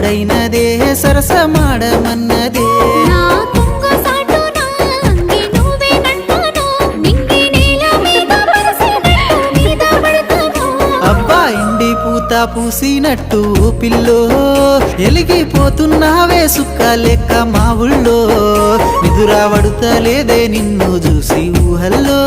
తోడైనదే సరసమాడమన్నదే అబ్బా ఇండి పూత పూసినట్టు పిల్లో ఎలిగిపోతున్నావే సుక్క లెక్క మా ఊళ్ళో నిదురా వడుతలేదే నిన్ను చూసి ఊహల్లో